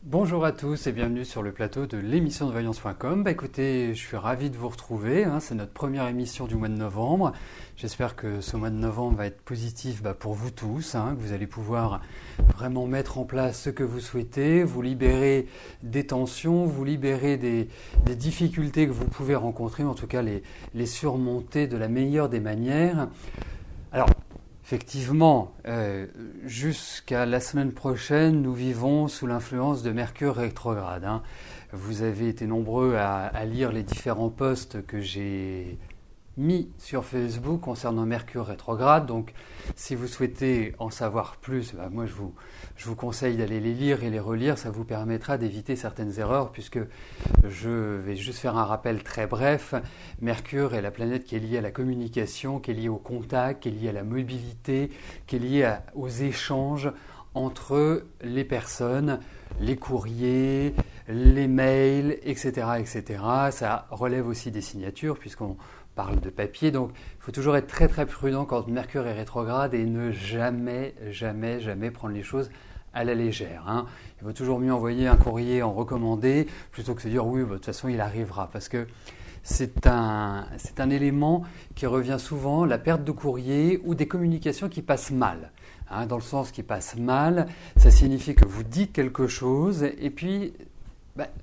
Bonjour à tous et bienvenue sur le plateau de l'émission de voyance.com. Écoutez, je suis ravi de vous retrouver. C'est notre première émission du mois de novembre. J'espère que ce mois de novembre va être positif pour vous tous, que vous allez pouvoir vraiment mettre en place ce que vous souhaitez, vous libérer des tensions, vous libérer des difficultés que vous pouvez rencontrer, en tout cas les surmonter de la meilleure des manières. Alors, effectivement, jusqu'à la semaine prochaine, nous vivons sous l'influence de Mercure rétrograde. Vous avez été nombreux à lire les différents posts que j'ai mis sur Facebook concernant Mercure rétrograde. Donc, si vous souhaitez en savoir plus, moi je vous conseille d'aller les lire et les relire. Ça vous permettra d'éviter certaines erreurs puisque je vais juste faire un rappel très bref. Mercure est la planète qui est liée à la communication, qui est liée au contact, qui est liée à la mobilité, qui est liée aux échanges entre les personnes, les courriers, les mails, etc., etc. Ça relève aussi des signatures puisqu'on parle de papier. Donc, il faut toujours être très très prudent quand Mercure est rétrograde et ne jamais prendre les choses à la légère. Il vaut toujours mieux envoyer un courrier en recommandé plutôt que de se dire oui, de toute façon il arrivera. Parce que c'est un élément qui revient souvent, la perte de courrier ou des communications qui passent mal. Dans le sens qui passe mal, ça signifie que vous dites quelque chose et puis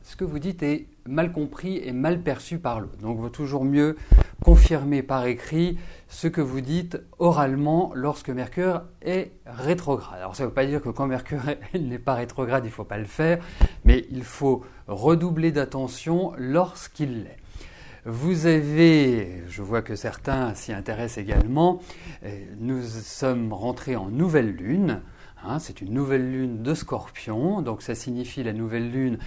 ce que vous dites est mal compris et mal perçu par l'autre. Donc il vaut toujours mieux confirmer par écrit ce que vous dites oralement lorsque Mercure est rétrograde. Alors ça ne veut pas dire que quand Mercure n'est pas rétrograde, il ne faut pas le faire, mais il faut redoubler d'attention lorsqu'il l'est. Vous avez, je vois que certains s'y intéressent également, nous sommes rentrés en nouvelle lune. C'est une nouvelle lune de Scorpion, donc ça signifie la nouvelle lune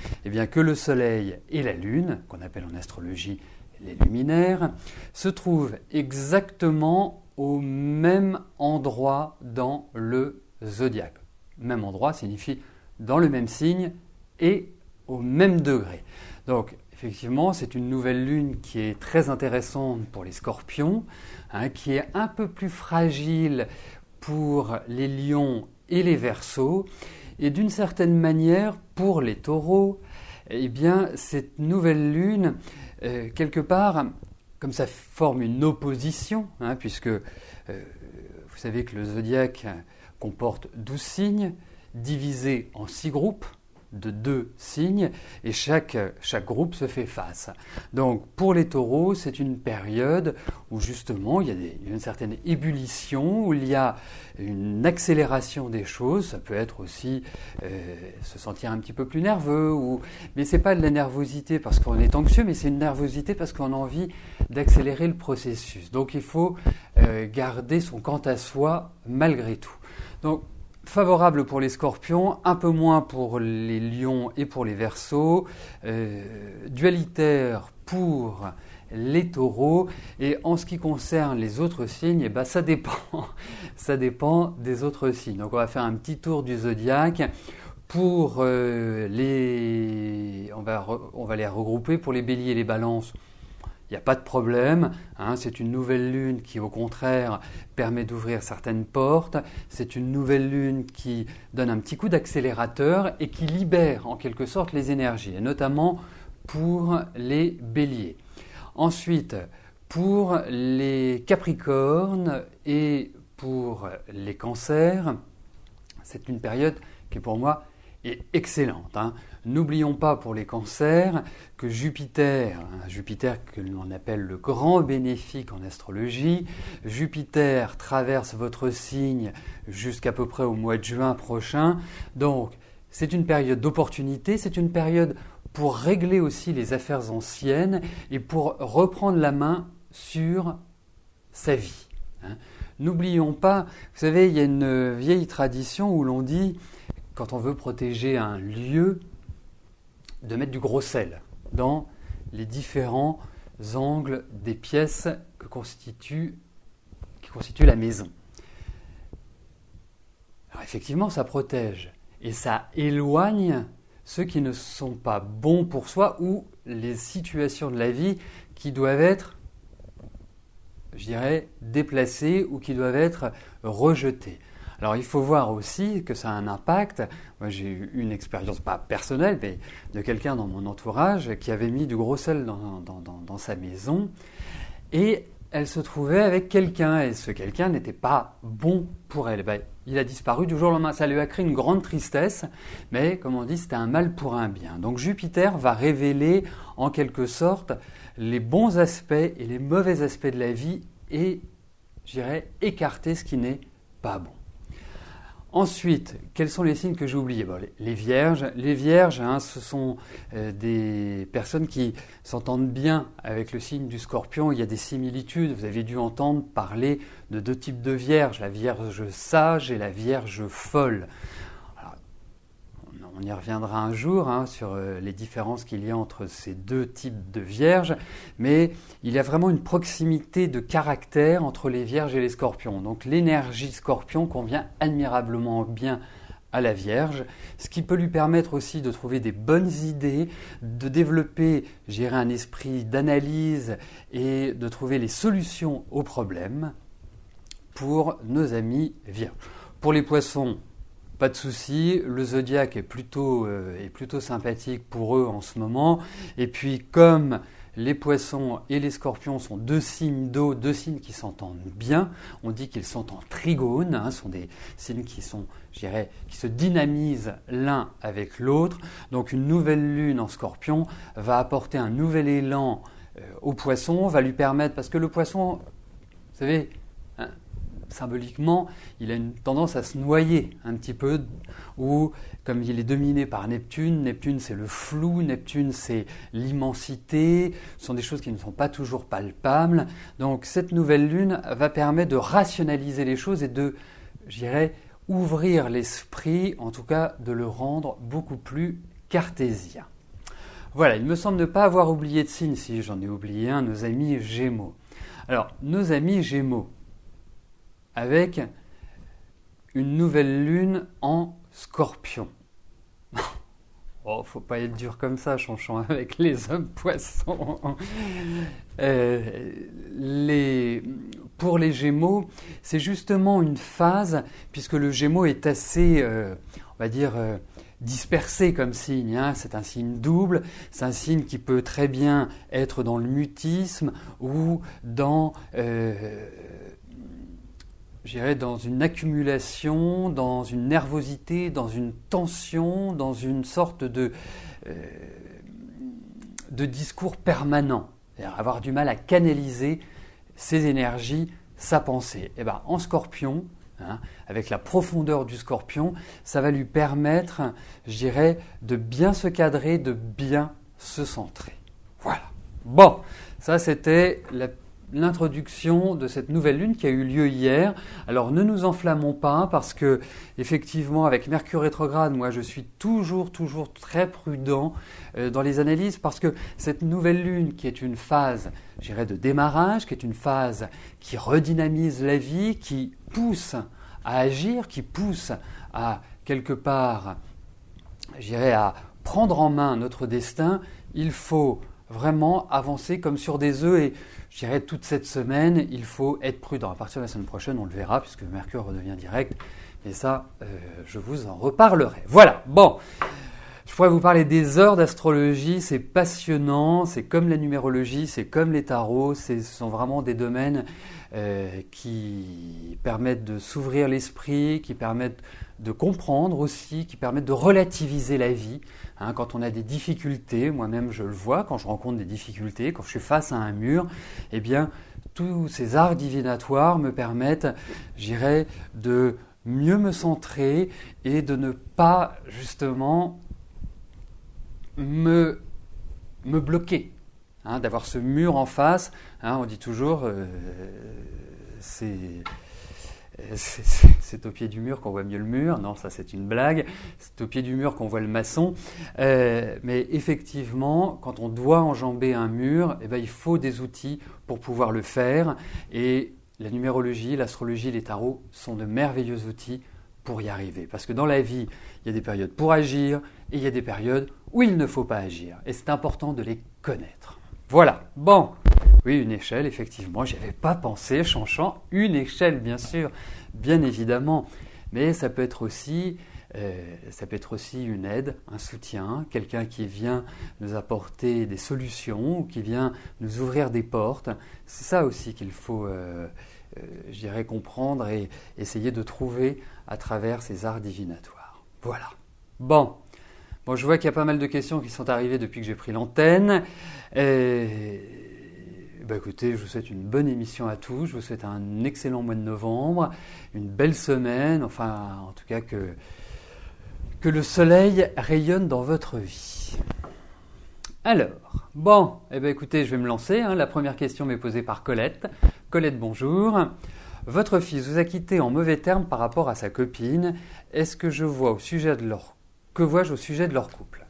que le Soleil et la Lune, qu'on appelle en astrologie les luminaires, se trouvent exactement au même endroit dans le zodiaque. Même endroit signifie dans le même signe et au même degré. Donc effectivement, c'est une nouvelle lune qui est très intéressante pour les Scorpions, qui est un peu plus fragile pour les Lions et les Verseaux, et d'une certaine manière, pour les Taureaux, cette nouvelle lune, quelque part, comme ça forme une opposition, puisque vous savez que le zodiaque comporte 12 signes, divisés en 6 groupes, de 2 signes et chaque groupe se fait face. Donc pour les taureaux, c'est une période où justement il y a une certaine ébullition, où il y a une accélération des choses. Ça peut être aussi se sentir un petit peu plus nerveux, mais ce n'est pas de la nervosité parce qu'on est anxieux, mais c'est une nervosité parce qu'on a envie d'accélérer le processus. Donc il faut garder son quant à soi malgré tout. Donc favorable pour les Scorpions, un peu moins pour les Lions et pour les Verseaux, dualitaire pour les Taureaux, et en ce qui concerne les autres signes, ça dépend des autres signes. Donc on va faire un petit tour du zodiaque. Pour on va les regrouper pour les Béliers et les Balances. Il n'y a pas de problème, c'est une nouvelle lune qui au contraire permet d'ouvrir certaines portes, c'est une nouvelle lune qui donne un petit coup d'accélérateur et qui libère en quelque sorte les énergies, et notamment pour les béliers. Ensuite, pour les capricornes et pour les cancers, c'est une période qui pour moi est excellente. N'oublions pas pour les cancers que Jupiter que l'on appelle le grand bénéfique en astrologie, Jupiter traverse votre signe jusqu'à peu près au mois de juin prochain. Donc c'est une période d'opportunité, c'est une période pour régler aussi les affaires anciennes et pour reprendre la main sur sa vie. N'oublions pas, vous savez, il y a une vieille tradition où l'on dit, quand on veut protéger un lieu, de mettre du gros sel dans les différents angles des pièces qui constituent la maison. Alors effectivement, ça protège et ça éloigne ceux qui ne sont pas bons pour soi ou les situations de la vie qui doivent être, je dirais, déplacées ou qui doivent être rejetées. Alors il faut voir aussi que ça a un impact. Moi j'ai eu une expérience, pas personnelle, mais de quelqu'un dans mon entourage qui avait mis du gros sel dans sa maison et elle se trouvait avec quelqu'un et ce quelqu'un n'était pas bon pour elle. Ben, il a disparu du jour au lendemain. Ça lui a créé une grande tristesse, mais comme on dit, c'était un mal pour un bien. Donc Jupiter va révéler en quelque sorte les bons aspects et les mauvais aspects de la vie et, je dirais, écarter ce qui n'est pas bon. Ensuite, quels sont les signes que j'ai oubliés? Les vierges. Les vierges, ce sont des personnes qui s'entendent bien avec le signe du scorpion. Il y a des similitudes. Vous avez dû entendre parler de deux types de vierges, la vierge sage et la vierge folle. Alors, on y reviendra un jour sur les différences qu'il y a entre ces deux types de vierges, mais il y a vraiment une proximité de caractère entre les vierges et les scorpions. Donc l'énergie scorpion convient admirablement bien à la Vierge, ce qui peut lui permettre aussi de trouver des bonnes idées, de développer, je dirais, un esprit d'analyse et de trouver les solutions aux problèmes pour nos amis vierges. Pour les poissons, pas de souci, le zodiaque est plutôt sympathique pour eux en ce moment. Et puis comme les poissons et les scorpions sont deux signes d'eau, deux signes qui s'entendent bien, on dit qu'ils sont en trigone, ce sont des signes qui sont, je dirais, qui se dynamisent l'un avec l'autre. Donc une nouvelle lune en scorpion va apporter un nouvel élan au poisson, va lui permettre, parce que le poisson, vous savez, symboliquement, il a une tendance à se noyer un petit peu, ou comme il est dominé par Neptune, Neptune c'est le flou, Neptune c'est l'immensité, ce sont des choses qui ne sont pas toujours palpables. Donc cette nouvelle lune va permettre de rationaliser les choses et de, je dirais, ouvrir l'esprit, en tout cas de le rendre beaucoup plus cartésien. Voilà, il me semble ne pas avoir oublié de signe, si j'en ai oublié un, nos amis Gémeaux. Alors, nos amis Gémeaux, avec une nouvelle lune en Scorpion. Oh, faut pas être dur comme ça, Chanchon, avec les hommes poissons. Pour les Gémeaux, c'est justement une phase, puisque le Gémeaux est assez, on va dire, dispersé comme signe. C'est un signe double, c'est un signe qui peut très bien être dans le mutisme ou dans... je dirais dans une accumulation, dans une nervosité, dans une tension, dans une sorte de discours permanent. C'est-à-dire avoir du mal à canaliser ses énergies, sa pensée. Et bien, en Scorpion, avec la profondeur du Scorpion, ça va lui permettre, je dirais, de bien se cadrer, de bien se centrer. Voilà. Bon, ça c'était l'introduction de cette nouvelle lune qui a eu lieu hier. Alors ne nous enflammons pas parce que effectivement avec Mercure rétrograde, moi je suis toujours très prudent dans les analyses parce que cette nouvelle lune qui est une phase, je dirais, de démarrage, qui est une phase qui redynamise la vie, qui pousse à agir, qui pousse à quelque part, je dirais, à prendre en main notre destin, il faut vraiment avancer comme sur des œufs et je dirais toute cette semaine, il faut être prudent. À partir de la semaine prochaine, on le verra puisque Mercure redevient direct. Et ça, je vous en reparlerai. Voilà, bon. Je pourrais vous parler des heures d'astrologie, c'est passionnant, c'est comme la numérologie, c'est comme les tarots, ce sont vraiment des domaines qui permettent de s'ouvrir l'esprit, qui permettent de comprendre aussi, qui permettent de relativiser la vie. Quand on a des difficultés, moi-même je le vois, quand je rencontre des difficultés, quand je suis face à un mur, eh bien tous ces arts divinatoires me permettent, je dirais, de mieux me centrer et de ne pas justement me bloquer, d'avoir ce mur en face. On dit toujours, c'est au pied du mur qu'on voit mieux le mur. Non, ça c'est une blague. C'est au pied du mur qu'on voit le maçon. Mais effectivement, quand on doit enjamber un mur, il faut des outils pour pouvoir le faire. Et la numérologie, l'astrologie, les tarots sont de merveilleux outils pour y arriver. Parce que dans la vie, il y a des périodes pour agir et il y a des périodes où il ne faut pas agir. Et c'est important de les connaître. Voilà. Bon. Oui, une échelle, effectivement. J'y avais pas pensé, Chanchant. Une échelle, bien sûr. Bien évidemment. mais ça peut être aussi une aide, un soutien, quelqu'un qui vient nous apporter des solutions ou qui vient nous ouvrir des portes. C'est ça aussi qu'il faut, je dirais, comprendre et essayer de trouver à travers ces arts divinatoires. Voilà. Bon, je vois qu'il y a pas mal de questions qui sont arrivées depuis que j'ai pris l'antenne. Écoutez, je vous souhaite une bonne émission à tous. Je vous souhaite un excellent mois de novembre, une belle semaine, enfin, en tout cas que le soleil rayonne dans votre vie. Alors, écoutez, je vais me lancer. La première question m'est posée par Colette. Colette, bonjour. Votre fils vous a quitté en mauvais termes par rapport à sa copine. Est-ce que je vois que vois-je au sujet de leur couple ?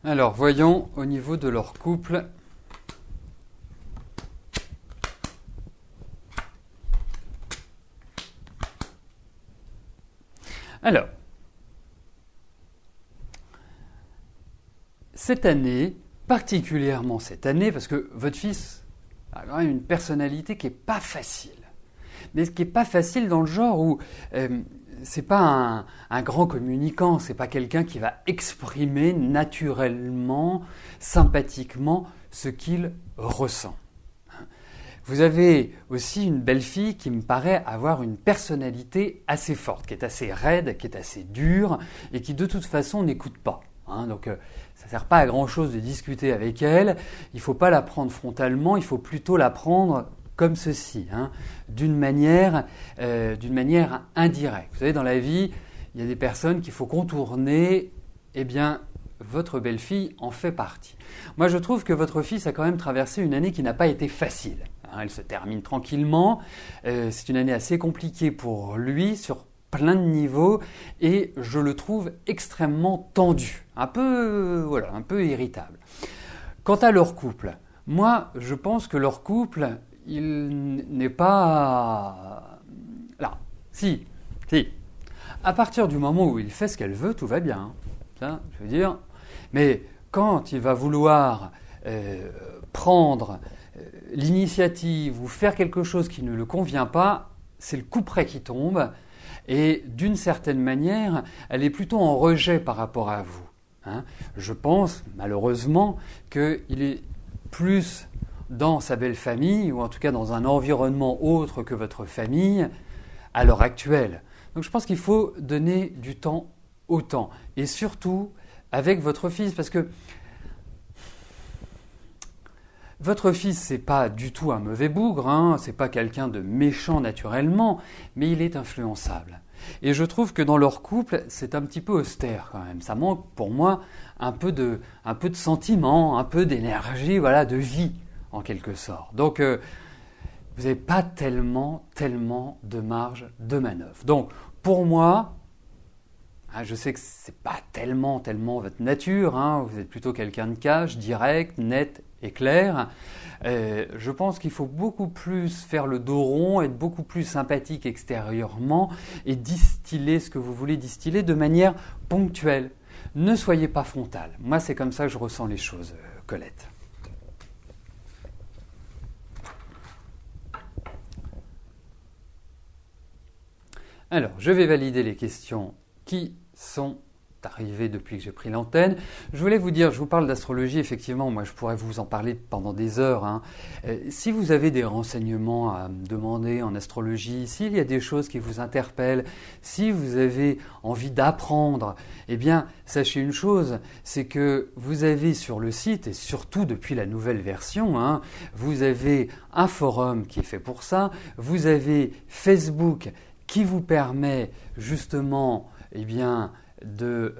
Alors, voyons au niveau de leur couple. Alors, cette année, particulièrement cette année, parce que votre fils a quand même une personnalité qui n'est pas facile. Mais qui n'est pas facile dans le genre où c'est pas un grand communicant, c'est pas quelqu'un qui va exprimer naturellement, sympathiquement ce qu'il ressent. Vous avez aussi une belle-fille qui me paraît avoir une personnalité assez forte, qui est assez raide, qui est assez dure et qui de toute façon n'écoute pas. Donc ça ne sert pas à grand-chose de discuter avec elle, il ne faut pas la prendre frontalement, il faut plutôt la prendre comme ceci, d'une manière indirecte. Vous savez, dans la vie, il y a des personnes qu'il faut contourner, eh bien, votre belle-fille en fait partie. Moi, je trouve que votre fils a quand même traversé une année qui n'a pas été facile. Elle se termine tranquillement, c'est une année assez compliquée pour lui sur plein de niveaux et je le trouve extrêmement tendu, un peu irritable. Quant à leur couple, moi, je pense que leur couple, il n'est pas là. Si. À partir du moment où il fait ce qu'elle veut, tout va bien. Ça, je veux dire. Mais quand il va vouloir prendre l'initiative ou faire quelque chose qui ne le convient pas, c'est le couperet qui tombe. Et d'une certaine manière, elle est plutôt en rejet par rapport à vous. Je pense, malheureusement, qu'il est plus dans sa belle famille, ou en tout cas dans un environnement autre que votre famille, à l'heure actuelle. Donc je pense qu'il faut donner du temps au temps. Et surtout avec votre fils, parce que votre fils, c'est pas du tout un mauvais bougre, c'est pas quelqu'un de méchant naturellement, mais il est influençable. Et je trouve que dans leur couple, c'est un petit peu austère quand même. Ça manque pour moi un peu de sentiment, un peu d'énergie, de vie en quelque sorte. Donc vous n'avez pas tellement de marge de manœuvre. Donc pour moi, je sais que c'est pas tellement votre nature, vous êtes plutôt quelqu'un de cash, direct, net et clair. Je pense qu'il faut beaucoup plus faire le dos rond, être beaucoup plus sympathique extérieurement et distiller ce que vous voulez distiller de manière ponctuelle. Ne soyez pas frontal. Moi, c'est comme ça que je ressens les choses, Colette. Alors, je vais valider les questions qui sont arrivées depuis que j'ai pris l'antenne. Je voulais vous dire, je vous parle d'astrologie, effectivement, moi je pourrais vous en parler pendant des heures. Si vous avez des renseignements à me demander en astrologie, s'il y a des choses qui vous interpellent, si vous avez envie d'apprendre, eh bien, sachez une chose, c'est que vous avez sur le site, et surtout depuis la nouvelle version, vous avez un forum qui est fait pour ça, vous avez Facebook qui vous permet justement de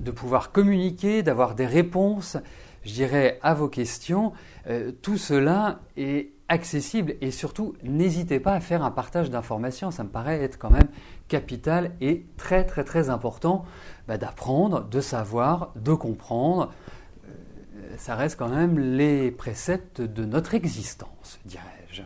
de pouvoir communiquer, d'avoir des réponses, je dirais, à vos questions. Tout cela est accessible et surtout, n'hésitez pas à faire un partage d'informations. Ça me paraît être quand même capital et très très très important d'apprendre, de savoir, de comprendre. Ça reste quand même les préceptes de notre existence, dirais-je.